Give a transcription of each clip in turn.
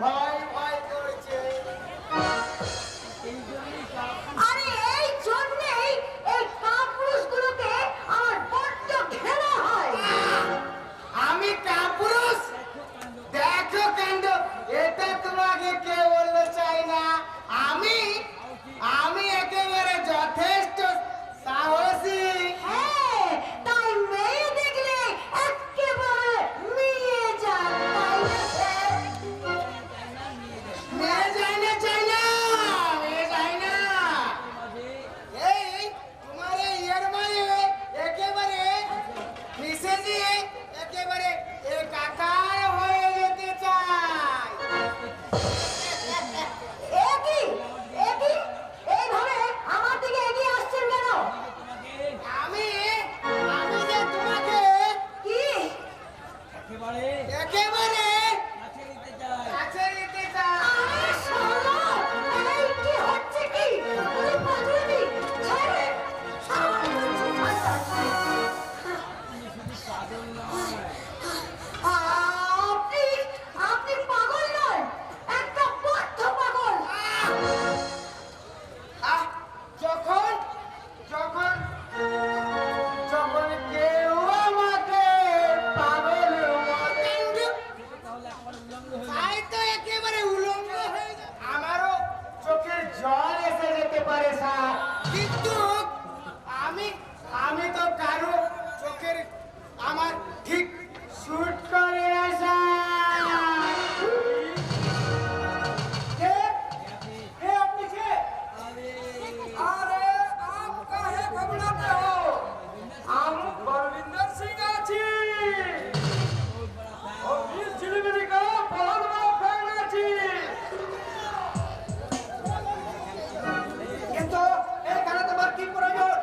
ভয় ভয় করছে। আরে এই জন্যই এই কাপুরুষগুলোকে আমার বড্ড ঘৃণা হয়। আমি কাপুরুষ? দেখো কাণ্ড, এটা তোমাকে কে বললো চাই না? আমি আমি একেবারে যথেষ্ট সাহসী। হ্যাঁ, তাই মেয়ে দেখলে একেবারে মিয়ে যায়, তাই না স্যার? মেয়ে যায় না, চাই না, মেয়ে যায় না। এই তোমার এই ইয়ের মানে একেবারে মিশে দিয়ে একেবারে একাকার হয়ে যেতে চাই। একই এইভাবে আমার দিকে এগিয়ে আসছেন কেন? আমি আমি যে তোমাকে কি একেবারে কাছে নিতে চাই। আরে শালা, এই কি হচ্ছে কি? ওরে পাজুরি, ছেড়ে, আপনি আপনি পাগল নয়, একটা বদ্ধ পাগল। যখন যখন যখন কেউ আমাকে পাগল মতেন্দ্র তাই তো একেবারে উলঙ্গ হয়ে যায়। আমারও চোখের জল এসে যেতে পারে স্যার, কিন্তু আমি আমি তো কারো চোখের আমার ঠিক শুট করে না স্যার। কে কে আপনি কে? अरे आप काहे घबराते हो? हम बलविंदर सिंह आछि और इस झिलमिली का बहुत बड़ा फैन आछि। কিন্তু এখানে তোমার কি প্রয়োজন?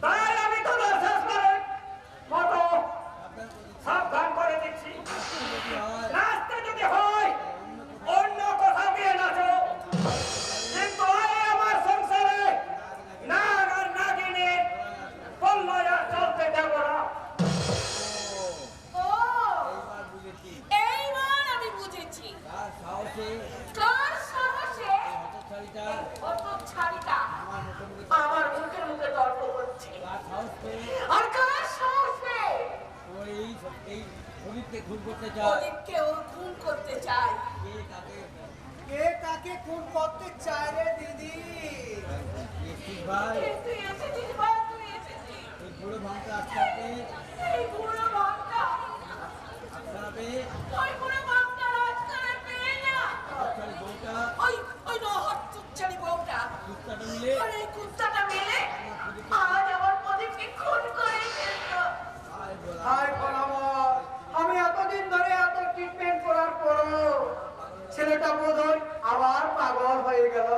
তাই আমি তো শেষ করে মতো সাবধান করে দিচ্ছি নাচতে যদি হয় অন্য কোথাও গিয়ে নাচো, কিন্তু আমি আমার সংসারে নাগ আর নাগিনীর পল্লয় আর চলতে দেব না। ও এইবার আমি বুঝেছি কার সাহসে হতচ্ছাড়িটা আমার মুখে মুখে তর্ক করছে, আর কার সাহসে ওদিককে ও খুন করতে চায়। কে কাকে খুন করতে চায় রে দিদি? তুই এসেছিস ভাই, তুই এসেছিস। এই বুড়ো ভাঙটা ওই বুড়ো ভাঙটার আজকাল পেয়ে না। ওই নহর চুচ্চারি বউটা আর এই কুত্তাটা মিলে আজ আমার প্রদীপকে খুন করে ফেললো। হায় বরাবর, আমি এতদিন ধরে এত ট্রিটমেন্ট করার পরও ছেলেটা বোধহয় আবার পাগল হয়ে গেল।